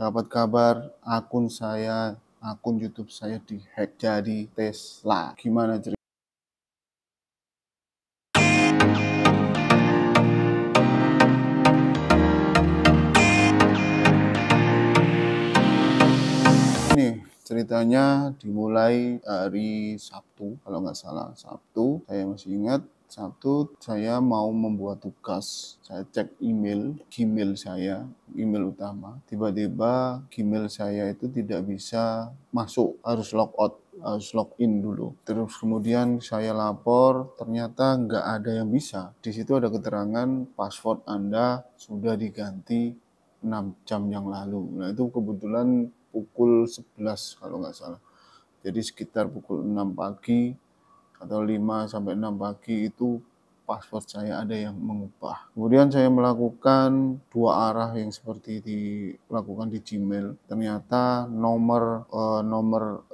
dapat kabar akun YouTube saya dihack jadi Tesla. Gimana cerita? Ini ceritanya dimulai hari Sabtu, kalau nggak salah. Sabtu, saya masih ingat. Sabtu saya mau membuat tugas. Saya cek Gmail saya, email utama. Tiba-tiba Gmail saya itu tidak bisa masuk, harus logout, harus login dulu. Terus kemudian saya lapor, ternyata nggak ada yang bisa. Di situ ada keterangan password Anda sudah diganti 6 jam yang lalu. Nah, itu kebetulan pukul 11 kalau nggak salah. Jadi sekitar pukul 6 pagi atau 5 sampai 6 pagi itu password saya ada yang mengubah. Kemudian saya melakukan 2 arah yang seperti dilakukan di Gmail. Ternyata nomor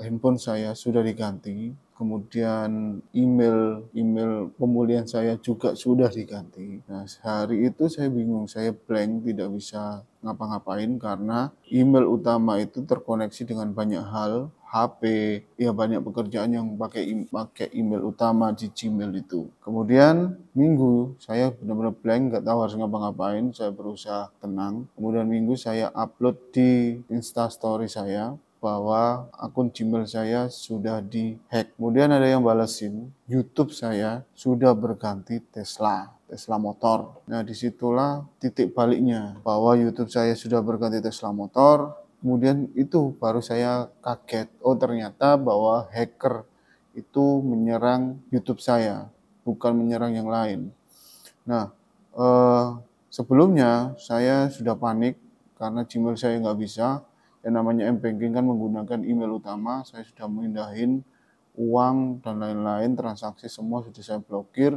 handphone saya sudah diganti. Kemudian email pemulihan saya juga sudah diganti. Nah, hari itu saya bingung, saya blank, tidak bisa ngapa-ngapain karena email utama itu terkoneksi dengan banyak hal, HP, ya banyak pekerjaan yang pakai email utama di Gmail itu. Kemudian Minggu saya benar-benar blank, nggak tahu harus ngapa-ngapain. Saya berusaha tenang. Kemudian Minggu saya upload di Instastory saya bahwa akun Gmail saya sudah dihack. Kemudian ada yang balesin, YouTube saya sudah berganti Tesla motor. Nah, disitulah titik baliknya, bahwa YouTube saya sudah berganti Tesla motor. Kemudian itu baru saya kaget. Oh, ternyata bahwa hacker itu menyerang YouTube saya, bukan menyerang yang lain. Nah, sebelumnya saya sudah panik karena Gmail saya nggak bisa. Yang namanya M-Banking kan menggunakan email utama. Saya sudah mindahin uang dan lain-lain, transaksi semua sudah saya blokir.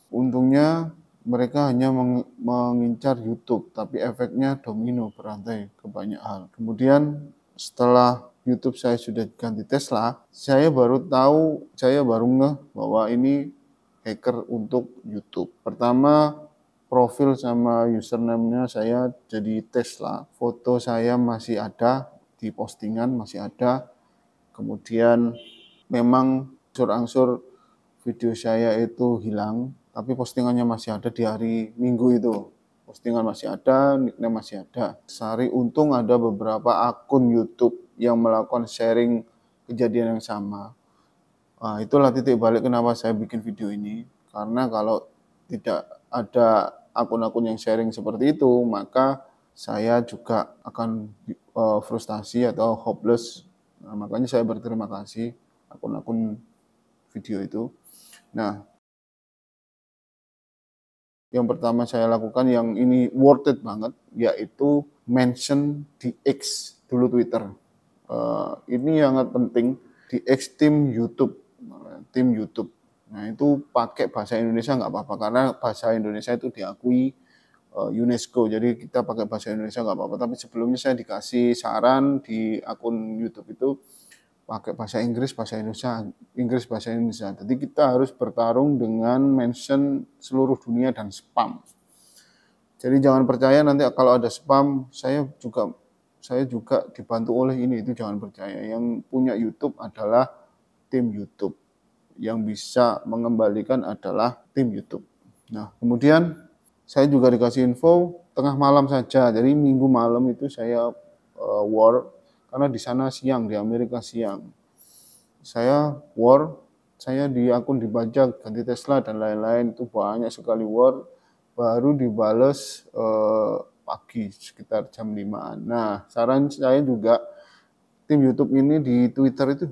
Untungnya mereka hanya mengincar YouTube, tapi efeknya domino, berantai ke banyak hal. Kemudian setelah YouTube saya sudah ganti Tesla, saya baru ngeh bahwa ini hacker untuk YouTube. Pertama, profil sama username-nya saya jadi Tesla. Foto saya masih ada di postingan, masih ada. Kemudian memang angsur-angsur video saya itu hilang, tapi postingannya masih ada di hari Minggu itu. Postingan masih ada, nickname masih ada. Sehari untung ada beberapa akun YouTube yang melakukan sharing kejadian yang sama. Nah, itulah titik balik kenapa saya bikin video ini. Karena kalau tidak ada akun-akun yang sharing seperti itu, maka saya juga akan frustasi atau hopeless. Nah, makanya saya berterima kasih akun-akun video itu. Nah, yang pertama saya lakukan yang ini worth it banget, yaitu mention di X, dulu Twitter. Ini yang sangat penting, di X tim YouTube. Nah, itu pakai bahasa Indonesia nggak apa-apa, karena bahasa Indonesia itu diakui UNESCO, jadi kita pakai bahasa Indonesia nggak apa-apa. Tapi sebelumnya saya dikasih saran di akun YouTube itu pakai bahasa Inggris, bahasa Indonesia. Jadi kita harus bertarung dengan mention seluruh dunia dan spam. Jadi jangan percaya nanti kalau ada spam, saya juga dibantu oleh ini, itu jangan percaya. Yang punya YouTube adalah tim YouTube. Yang bisa mengembalikan adalah tim YouTube. Nah, kemudian saya juga dikasih info tengah malam saja. Jadi Minggu malam itu saya war, karena di sana siang, di Amerika siang. Saya di akun dibajak, ganti Tesla dan lain-lain, itu banyak sekali war, baru dibales pagi sekitar jam 5-an. Nah, saran saya juga, tim YouTube ini di Twitter itu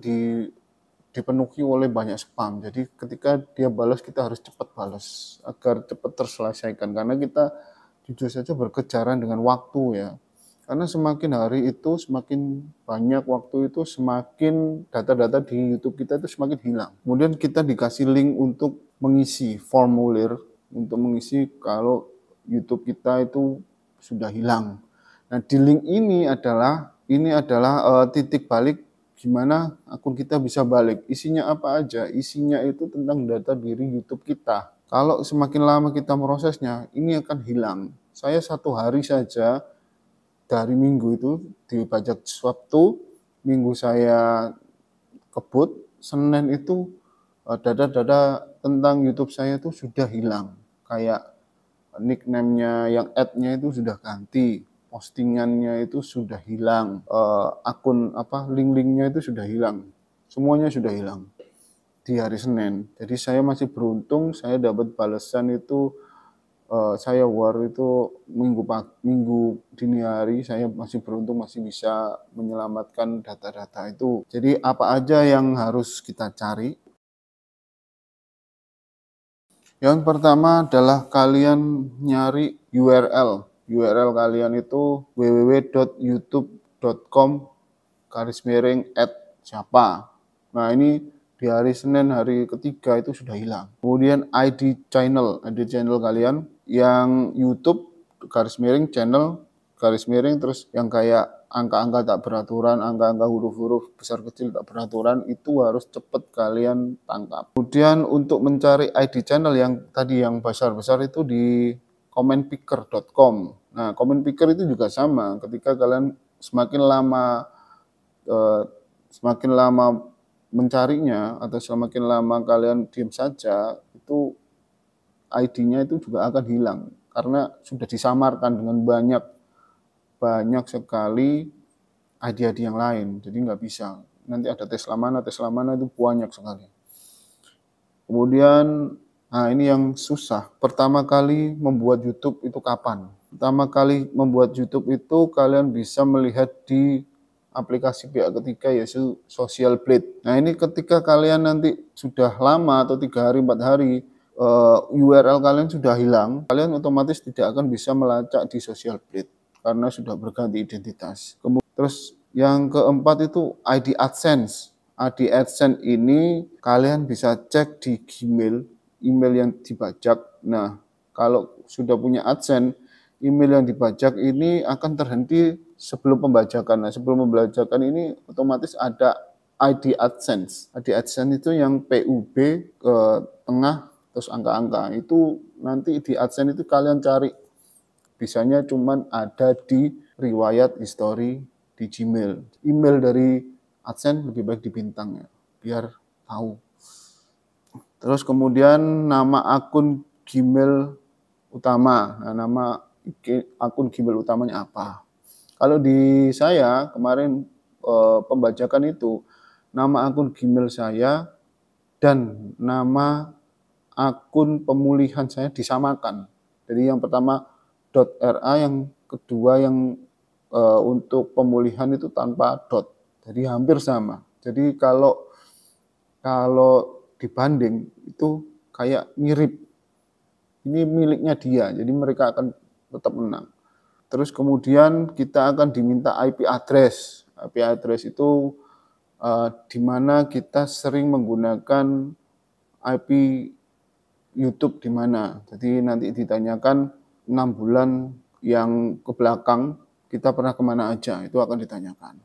dipenuhi oleh banyak spam. Jadi ketika dia balas, kita harus cepat balas agar cepat terselesaikan, karena kita jujur saja berkejaran dengan waktu ya. Karena semakin hari itu, semakin banyak waktu itu, semakin data-data di YouTube kita itu semakin hilang. Kemudian kita dikasih link untuk mengisi formulir, untuk mengisi kalau YouTube kita itu sudah hilang. Nah, di link ini adalah titik balik gimana akun kita bisa balik. Isinya apa aja? Isinya itu tentang data diri YouTube kita. Kalau semakin lama kita prosesnya, ini akan hilang. Saya 1 hari saja dari Minggu itu dibajak Sabtu, Minggu saya kebut, Senin itu data-data tentang YouTube saya itu sudah hilang. Kayak nickname-nya yang ad-nya itu sudah ganti, postingannya itu sudah hilang, akun link-linknya itu sudah hilang, semuanya sudah hilang di hari Senin. Jadi saya masih beruntung, saya dapat balasan itu, saya war itu minggu dini hari, saya masih beruntung masih bisa menyelamatkan data-data itu. Jadi apa aja yang harus kita cari? Yang pertama adalah kalian nyari URL. URL kalian itu www.youtube.com/@siapa. Nah, ini di hari Senin hari ketiga itu sudah hilang. Kemudian ID channel kalian yang YouTube /channel terus yang kayak angka-angka tak beraturan, angka-angka huruf-huruf besar kecil tak beraturan itu harus cepat kalian tangkap. Kemudian untuk mencari ID channel yang tadi yang besar-besar itu di commentpicker.com. Nah, commentpicker itu juga sama, ketika kalian semakin lama mencarinya atau semakin lama kalian diam saja, itu ID-nya itu juga akan hilang karena sudah disamarkan dengan banyak sekali ID yang lain, jadi nggak bisa. Nanti ada Tesla mana itu banyak sekali. Kemudian, nah ini yang susah. Pertama kali membuat YouTube itu kapan? Pertama kali membuat YouTube itu kalian bisa melihat di aplikasi pihak ketiga yaitu Social Blade. Nah ini ketika kalian nanti sudah lama atau 3 hari 4 hari URL kalian sudah hilang, kalian otomatis tidak akan bisa melacak di Social Blade karena sudah berganti identitas. Terus yang keempat itu ID AdSense. ID AdSense ini kalian bisa cek di Gmail, email yang dibajak. Nah, kalau sudah punya AdSense, email yang dibajak ini akan terhenti sebelum pembajakan. Nah, sebelum pembajakan ini otomatis ada ID AdSense. ID AdSense itu yang PUB ke tengah terus angka-angka. Itu nanti di AdSense itu kalian cari. Bisanya cuman ada di riwayat history di Gmail. Email dari AdSense lebih baik dibintang ya, biar tahu. Terus kemudian nama akun Gmail utama. Nah, nama akun Gmail utamanya apa? Kalau di saya kemarin pembajakan itu, nama akun Gmail saya dan nama akun pemulihan saya disamakan. Jadi yang pertama .ra, yang kedua yang untuk pemulihan itu tanpa dot. Jadi hampir sama. Jadi kalau dibanding itu kayak mirip. Ini miliknya dia, jadi mereka akan tetap menang. Terus kemudian kita akan diminta IP address. IP address itu di mana kita sering menggunakan IP YouTube di mana. Jadi nanti ditanyakan 6 bulan yang ke belakang kita pernah kemana aja, itu akan ditanyakan.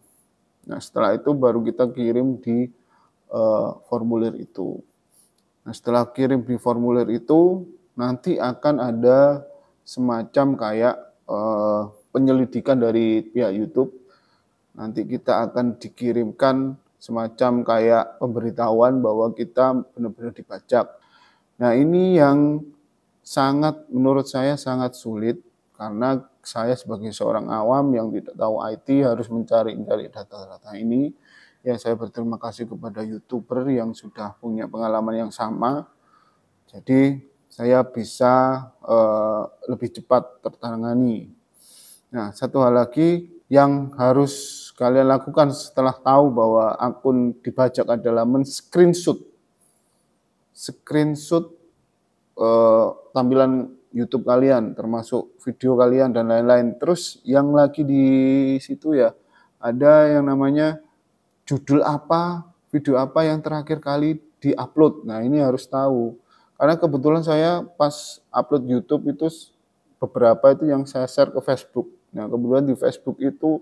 Nah, setelah itu baru kita kirim di formulir itu. Nah, setelah kirim di formulir itu, nanti akan ada semacam kayak penyelidikan dari pihak YouTube. Nanti kita akan dikirimkan semacam kayak pemberitahuan bahwa kita benar-benar dibajak. Nah, ini yang menurut saya sangat sulit, karena saya sebagai seorang awam yang tidak tahu IT harus mencari data-data ini. Ya, saya berterima kasih kepada YouTuber yang sudah punya pengalaman yang sama. Jadi saya bisa lebih cepat tertangani. Nah, satu hal lagi yang harus kalian lakukan setelah tahu bahwa akun dibajak adalah men-screenshot tampilan YouTube kalian, termasuk video kalian dan lain-lain. Terus yang lagi di situ ya, ada yang namanya judul apa, video apa yang terakhir kali di-upload. Nah, ini harus tahu. Karena kebetulan saya pas upload YouTube itu beberapa itu yang saya share ke Facebook. Nah, kebetulan di Facebook itu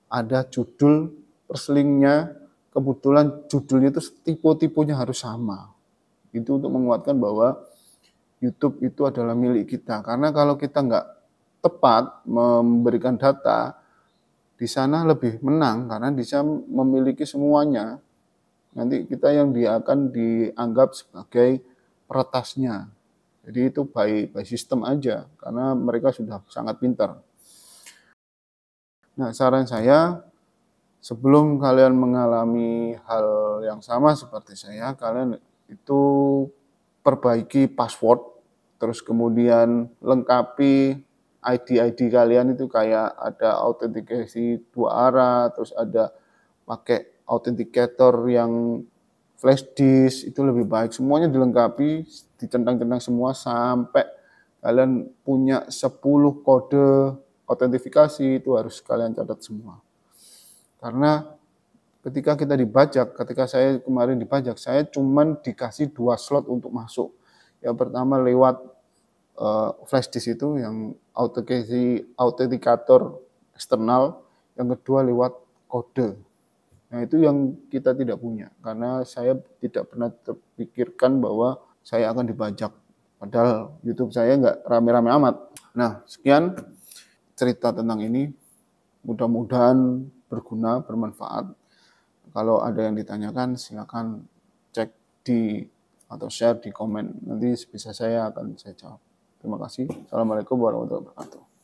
ada judul perselingnya, kebetulan judulnya itu tipe-tipenya harus sama. Itu untuk menguatkan bahwa YouTube itu adalah milik kita. Karena kalau kita nggak tepat memberikan data, di sana lebih menang karena bisa memiliki semuanya. Nanti kita yang akan dianggap sebagai peretasnya. Jadi itu by system aja karena mereka sudah sangat pintar. Nah, saran saya sebelum kalian mengalami hal yang sama seperti saya, kalian itu perbaiki password, terus kemudian lengkapi ID kalian itu kayak ada autentikasi 2 arah, terus ada pakai authenticator yang flash disk, itu lebih baik. Semuanya dilengkapi, dicentang-centang semua sampai kalian punya 10 kode autentifikasi, itu harus kalian catat semua. Karena ketika saya kemarin dibajak, saya cuman dikasih 2 slot untuk masuk. Yang pertama lewat flash disk itu yang autenticator eksternal, yang kedua lewat kode. Nah, itu yang kita tidak punya, karena saya tidak pernah terpikirkan bahwa saya akan dibajak. Padahal YouTube saya nggak rame-rame amat. Nah, sekian cerita tentang ini. Mudah-mudahan berguna, bermanfaat. Kalau ada yang ditanyakan, silakan cek atau share di komen. Nanti bisa saya jawab. Terima kasih. Assalamualaikum warahmatullahi wabarakatuh.